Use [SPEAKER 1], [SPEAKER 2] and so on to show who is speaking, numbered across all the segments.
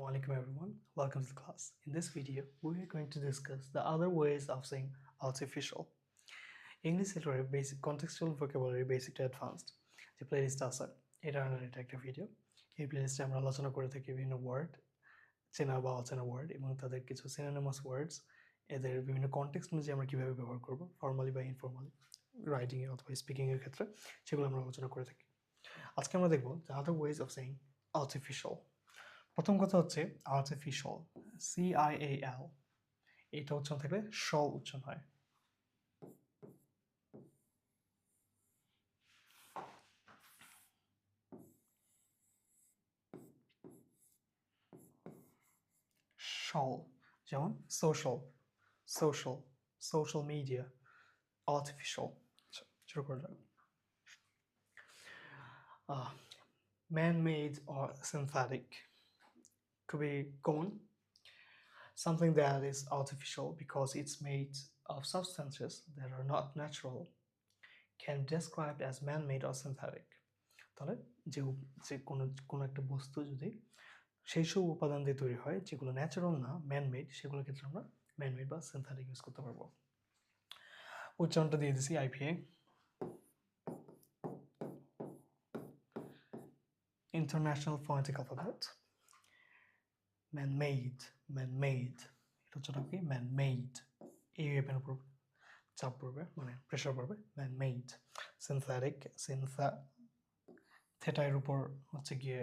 [SPEAKER 1] Assalamualaikum everyone, welcome to the class. In this video, we are going to discuss the other ways of saying artificial. English literary basic contextual vocabulary basic to advanced যে playlist আছে এটা এটা একটা video এই প্লেলিস্টে আমরা আলোচনা করে থাকি বিভিন্ন ওয়ার্ড চেনা বা অচেনা ওয়ার্ড এবং তাদের কিছু সিনোনিমাস ওয়ার্ডস এদের বিভিন্ন কনটেক্সট অনুযায়ী আমরা কীভাবে ব্যবহার করব ফর্মালি বা ইনফর্মালি রাইটিংয়ে অথবা স্পিকিংয়ের ক্ষেত্রে সেগুলো আমরা আলোচনা করে থাকি আজকে আমরা দেখব the other ways of saying artificial প্রথম কথা হচ্ছে আর্টিফিশিয়াল CIAL এটা উচ্চারণ থাকলে শল উচ্চারণ হয় শল যেমন সোশ্যাল মিডিয়া artificial শুরু করা যাক man-made or synthetic could be common something that is artificial because it's made of substances that are not natural can be described as man-made or synthetic তাহলে যে কোনো একটা বস্তু যদি সেই সব উপাদান দিয়ে তৈরি হয় যেগুলো ন্যাচারাল না ম্যানমেড সেগুলোর ক্ষেত্রে আমরা ম্যানমেড বা সিনথেটিক ইউজ করতে পারবো উচ্চারণটা দিয়ে দিছি IPA International Phonetic Alphabet man-made এটা হচ্ছে কি man-made এই এর উপর চাপ পড়বে মানে প্রেসার পড়বে man-made synthetic থেটা এর উপর হচ্ছে গিয়ে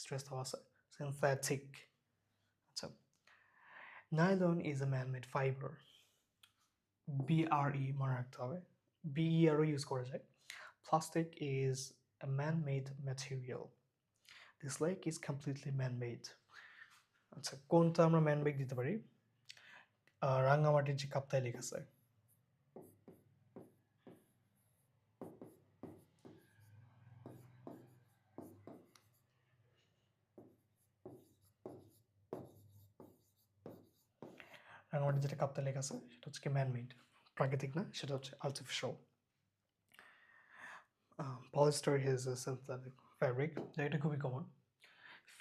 [SPEAKER 1] স্ট্রেস দেওয়া আছে synthetic আচ্ছা nylon is a man-made fiber BRE মনে রাখতে হবে BER ইউজ করা যায় plastic is a man-made material this lake is completely man-made আচ্ছা কোনটা আমরা man-made দিতে পারি রাঙ্গামাটির যে কাপ্তাই লেক আছে রাঙ্গামাটির যেটা কাপ্তাই লেক আছে সেটা হচ্ছে কি ম্যানমেড প্রাকৃতিক না সেটা হচ্ছে artificial polyester is a synthetic fabric এটা খুবই common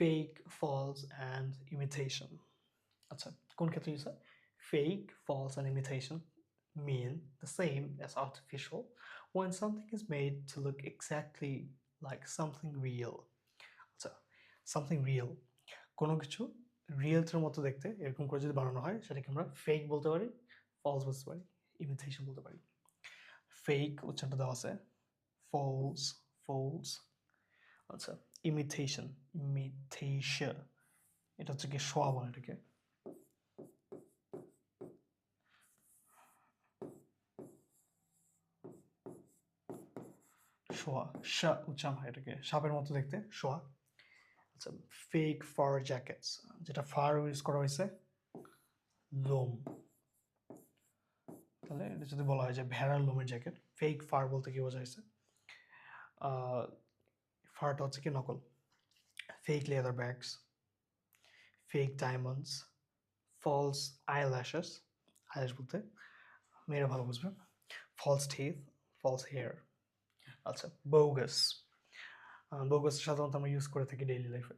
[SPEAKER 1] fake false and imitation আচ্ছা কোন ক্ষেত্রে ইউজ হয় fake false and imitation mean the same as artificial when something is made to look exactly like something real আচ্ছা something real কোনো কিছু রিয়েলটার মতো দেখতে এরকম করে যদি বানানো হয় সেটাকে আমরা ফেক বলতে পারি ফলস বলতে পারি ইমিটেশন বলতে পারি ফেক উচ্চারণটা দেওয়া আছে ফলস আচ্ছা ইমিটেশন এটা হচ্ছে কি শোয়া বলে এটাকে শোয়া শা উচ্চারণ হয় এটাকে সাপের মতো দেখতে শোয়া আচ্ছা ফেক ফার জ্যাকেটস যেটা ফার ইউজ করা হয়েছে লোম তাহলে এটা যদি বলা হয় যে ভেড়ার লোমের জ্যাকেট ফেক ফার বলতে কি বোঝা হয়েছে ফারটা হচ্ছে কি নকল fake leather bags fake diamonds false eyelashes eyelash বলতে মেয়েরা ভালো বুঝবে ফলস টিথ ফলস হেয়ার আচ্ছা বোগাস bogus সাধারণত আমরা ইউজ করে থাকি ডেইলি লাইফে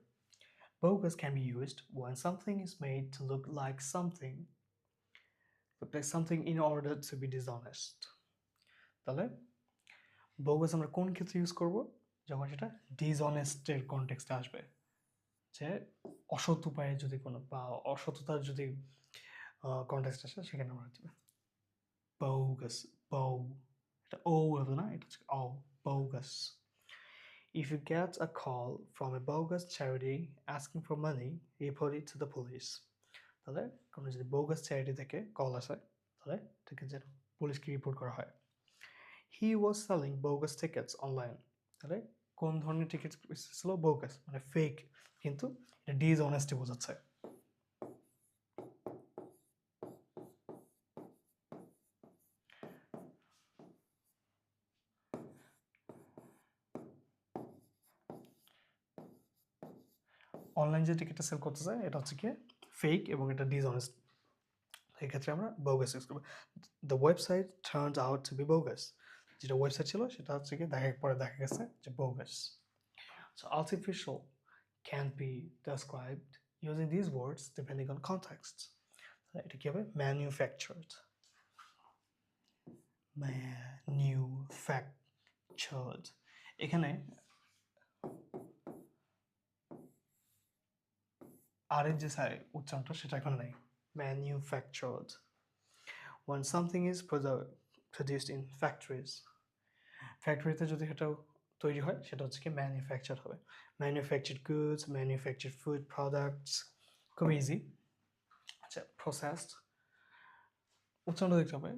[SPEAKER 1] bogus can be used when something is made to look like something in order to be dishonest তাহলে bogus আমরা কোন ক্ষেত্রে ইউজ করব যখন সেটা ডিসঅনেস্টের কনটেক্সটে আসবে যে অসৎ উপায়ে যদি কোনো বা অসততার যদি কনটেক্সট আসে সেখানে আমরা দিবে bogus এটা ও হবে না এটা হচ্ছে bogus If you get a call from a bogus charity asking for money, report it to the police. তাহলে কোনো যদি bogus charity থেকে কল আসে তাহলে এটাকে যে পুলিশকে রিপোর্ট করা হয় He was selling bogus tickets online. তাহলে কোন ধরনের টিকিট ছিল bogus মানে ফেক কিন্তু এটা ডিসঅনেস্টি বোঝাচ্ছে অনলাইন যে টিকিটটা সেল করতে চায় এটা হচ্ছে কি ফেক এবং এটা ডিসঅনেস্ট এই ক্ষেত্রে আমরা bogus ইউজ করব the website turned out to be bogus যেটা ওয়েবসাইট ছিল সেটা হচ্ছে কি দেখা গেছে যে bogus so artificial can be described using these words depending on context. এটা কি হবে? Manufactured. Manufactured. এখানে আরের যে উচ্চারণটা সেটা এখন নাই। Manufactured. When something is produced in factories, ফ্যাক্টরিতে যদি এটা তৈরি হয় সেটা হচ্ছে কি ম্যানুফ্যাকচার হবে। Manufactured goods, manufactured food products, খুব ইজি। আচ্ছা, প্রসেসড উচ্চারণটা দেখতে হবে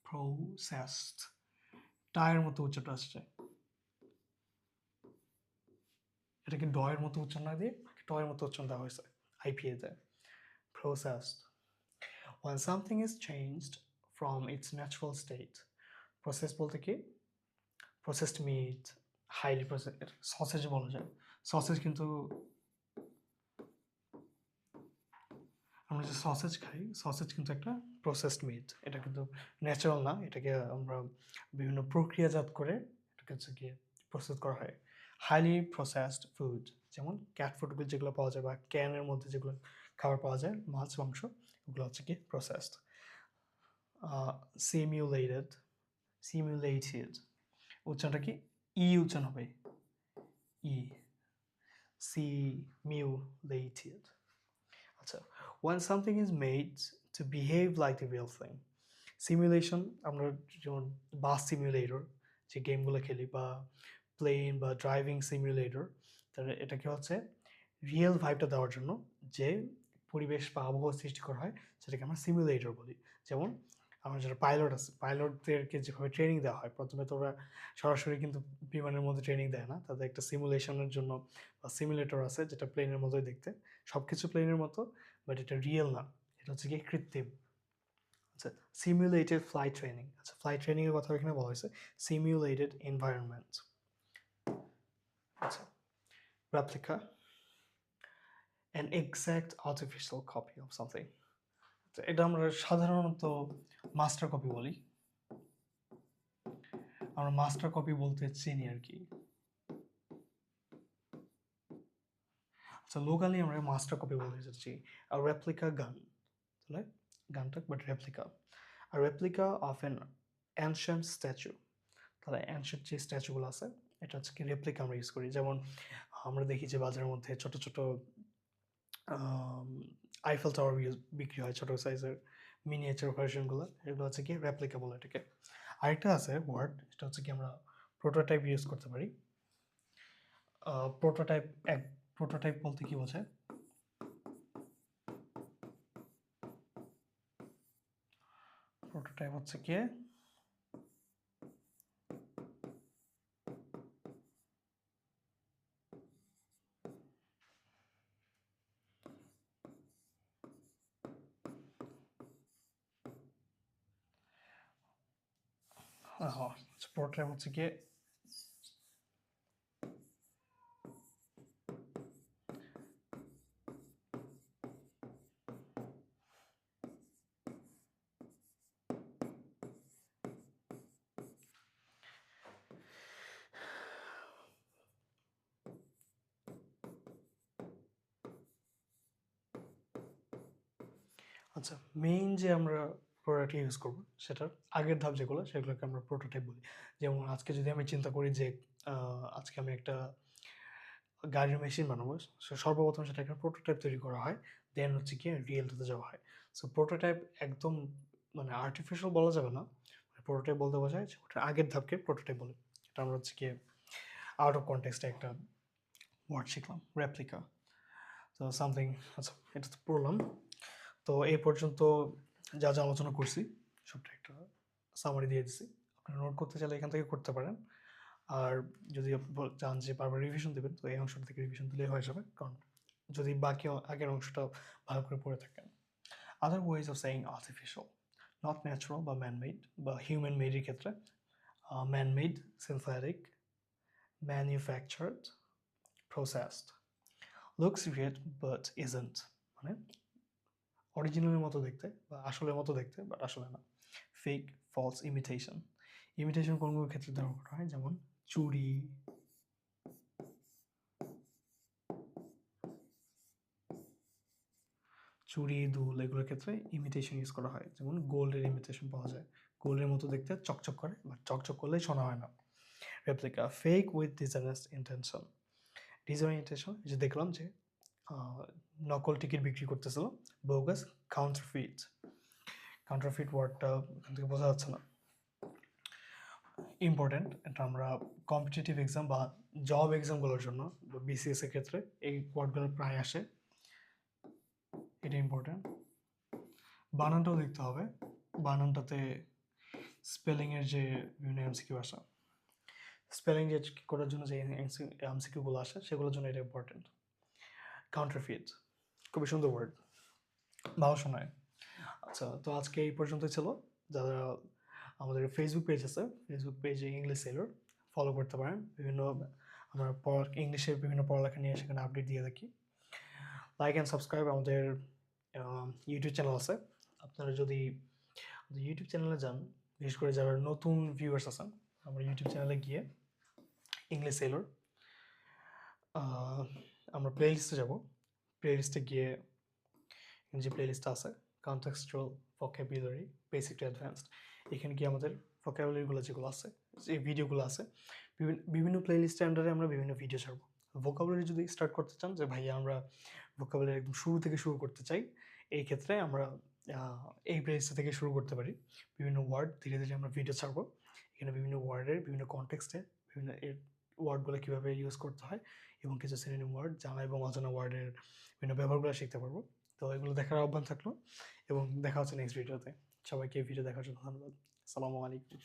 [SPEAKER 1] প্রসেসড, টায়ের মতো উচ্চারণটা আসছে। এটাকে ডয়ের মতো উচ্চারণ না দিয়ে টয়ের মতো উচ্চারণ দেওয়া হয়েছে আইপিএতে। Processed. When something is changed from its natural state, process বলতে কি processed meat, highly processed, sausage বলা যায়। সসেজ কিন্তু আমরা যে সসেজ খাই, সসেজ কিন্তু একটা প্রসেসড মিট, এটা কিন্তু ন্যাচারাল না, এটাকে আমরা বিভিন্ন প্রক্রিয়াজাত করে এটাকে হচ্ছে গিয়ে প্রসেস করা হয়। হাইলি প্রসেসড ফুড, যেমন ক্যাট ফুডগুলো যেগুলো পাওয়া যায় বা ক্যানের মধ্যে যেগুলো খাবার পাওয়া যায়, মাছ মাংস, ওগুলো হচ্ছে কি প্রসেসড। সিমুলেটেড উচ্চারণটা কি ই উচ্চারণ হবে, ই, সিমুলেটেড। আচ্ছা, when something is made to behave like the real thing. Simulation, আমরা যেমন বাস সিমুলেটর যে গেমগুলো খেলি বা প্লেন বা ড্রাইভিং সিমুলেটর, তাহলে এটাকে হচ্ছে রিয়েল ভাইবটা দেওয়ার জন্য যে পরিবেশ বা আবহাওয়া সৃষ্টি করা হয় সেটাকে আমরা সিমুলেটর বলি। যেমন আমার যারা পাইলট আছে, পাইলটদেরকে যেভাবে ট্রেনিং দেওয়া হয়, প্রথমে তো ওরা সরাসরি কিন্তু বিমানের মধ্যে ট্রেনিং দেয় না, তাদের একটা সিমুলেশনের জন্য বা সিমুলেটর আছে যেটা প্লেনের মতোই দেখতে, সব কিছু প্লেনের মতো, বাট এটা রিয়েল না, এটা হচ্ছে কি কৃত্রিম। আচ্ছা, সিমুলেটেড ফ্লাইট ট্রেনিং। আচ্ছা, ফ্লাইট ট্রেনিংয়ের কথা এখানে বলা হয়েছে, সিমুলেটেড এনভায়রনমেন্ট। আচ্ছা, replica, an exact artificial copy of something. এটা আমরা সাধারণত মাস্টার কপি বলি, আমরা মাস্টার কপি বলতে চিনি আর কি। আচ্ছা, লোকালি আমরা মাস্টার কপি বলতে চাচ্ছি a replica gun, তাহলে গানটা but replica, a replica of an ancient statue, তাহলে অ্যানশিয়েন্ট যে স্ট্যাচুগুলো আছে এটা হচ্ছে কি রেপ্লিকা আমরা ইউজ করি। যেমন আমরা দেখি যে বাজারের মধ্যে ছোট ছোট আইফেল টাওয়ার বিক্রি হয়, ছোট সাইজের মিনিয়েচার ভার্সনগুলো, এগুলো হচ্ছে কি রেপ্লিকা বলে এটাকে। আরেকটা আছে ওয়ার্ড, এটা হচ্ছে কি আমরা প্রোটোটাইপ ইউজ করতে পারি। প্রোটোটাইপ বলতে কি বোঝায়? প্রোটোটাইপ হচ্ছে কি প্রোটোটাইপ হচ্ছে কি আচ্ছা, মেইন যে আমরা প্রোডাক্ট ইউজ করব সেটার আগের ধাপ যেগুলো সেগুলোকে আমরা প্রোটোটাইপ বলি। যেমন আজকে যদি আমি চিন্তা করি যে আজকে আমি একটা গাড়ির মেশিন বানাবো, সো সর্বপ্রথম সেটা একটা প্রোটোটাইপ তৈরি করা হয়, দেন হচ্ছে গিয়ে রিয়েলটাতে যাওয়া হয়। সো প্রোটোটাইপ একদম মানে আর্টিফিশিয়াল বলা যাবে না, প্রোটোটাইপ বলতে বোঝায় যে ওটার আগের ধাপকে প্রোটোটাইপ বলে। এটা আমরা হচ্ছে গিয়ে আউট অফ কনটেক্সটে একটা ওয়ার্ড শিখলাম, রেপ্লিকা। তো সামথিং, আচ্ছা এটা তো পড়লাম। তো এই পর্যন্ত যা যা আলোচনা করছি সবটা একটা সামারি দিয়ে দিছি, আপনারা নোট করতে চাইলে এখান থেকে করতে পারেন। আর যদি চান যে বারবার রিভিশন দেবেন, তো এই অংশটা থেকে রিভিশন দিলেই হয়ে যাবে, কারণ যদি বাকি আগের অংশটা ভালো করে পড়ে থাকেন। আদার ways of saying artificial, not natural বা ম্যানমেড বা হিউম্যান মেডের ক্ষেত্রে man-made, synthetic, manufactured, processed, looks real but isn't, মানে অরিজিনালের মতো দেখতে বা আসলের মতো দেখতে বাট আসলে না। Fake, false, imitation. ইমিটেশন কোন কোন ক্ষেত্রে ব্যবহার করা হয়, যেমন চুরি, চুড়ি দুল এগুলোর ক্ষেত্রে ইমিটেশন ইউজ করা হয়, যেমন গোল্ডের ইমিটেশন পাওয়া যায়, গোল্ডের মতো দেখতে চকচক করে, বাট চকচক করলেই শোনা হয় না। Replica fake with designers intention. Design intention যে দেখলাম যে নকল টিকিট বিক্রি করতেছিল, বোগাস কাউন্টারফিট। কাউন্টারফিট ওয়ার্ডটা এখান থেকে বোঝা যাচ্ছে না, ইম্পর্টেন্ট। এটা আমরা কম্পিটিটিভ এক্সাম বা জব এক্সামগুলোর জন্য বিসিএস এর ক্ষেত্রে এই ওয়ার্ডগুলো প্রায় আসে, এটা ইম্পর্টেন্ট। বানানটাও দেখতে হবে, বানানটাতে স্পেলিংয়ের যে বিভিন্ন এমসিকিউ আসে, স্পেলিং যে করার জন্য যে এমসিকিউগুলো আসে সেগুলোর জন্য এটা ইম্পর্টেন্ট। কাউন্টারফিট খুবই সুন্দর ওয়ার্ড, ভালো শোনায়। আচ্ছা, তো আজকে এই পর্যন্তই ছিল। যারা আমাদের ফেসবুক পেজ আছে, ফেসবুক পেজে ইংলিশ সেলর ফলো করতে পারেন। বিভিন্ন আমরা ইংলিশের বিভিন্ন পড়ালেখা নিয়ে সেখানে আপডেট দিয়ে থাকি। Like and subscribe. আমাদের ইউটিউব চ্যানেল আছে, আপনারা যদি ইউটিউব চ্যানেলে যান, বিশেষ করে যারা নতুন ভিউয়ার্স আছেন, আমরা ইউটিউব চ্যানেলে গিয়ে ইংলিশ সেলর আমরা প্লে লিস্টে যাবো, প্লে লিস্টে গিয়ে যে প্লে লিস্টটা আছে contextual vocabulary basic to advanced, এখানে গিয়ে আমাদের ভোকাবুলারিগুলো যেগুলো আছে, যে ভিডিওগুলো আছে, বিভিন্ন প্লে লিস্টের আন্ডারে আমরা বিভিন্ন ভিডিও ছাড়বো। ভোকাবুলারি যদি স্টার্ট করতে চান যে ভাইয়া আমরা ভোকাবুলারি একদম শুরু থেকে শুরু করতে চাই, এই ক্ষেত্রে আমরা এই প্লে লিস্ট থেকে শুরু করতে পারি। বিভিন্ন ওয়ার্ড ধীরে ধীরে আমরা ভিডিও ছাড়বো, এখানে বিভিন্ন ওয়ার্ডের বিভিন্ন কনটেক্সটে বিভিন্ন এর ওয়ার্ডগুলো কীভাবে ইউজ করতে হয় এবং কিছু সিনোনিম ওয়ার্ড, জানা এবং অজানা ওয়ার্ডের বিভিন্ন ব্যবহারগুলো শিখতে পারবো। তো এগুলো দেখার আহ্বান থাকলো এবং দেখা হচ্ছে নেক্সট ভিডিওতে। সবাইকে এই ভিডিও দেখার জন্য ধন্যবাদ। আসসালামু আলাইকুম।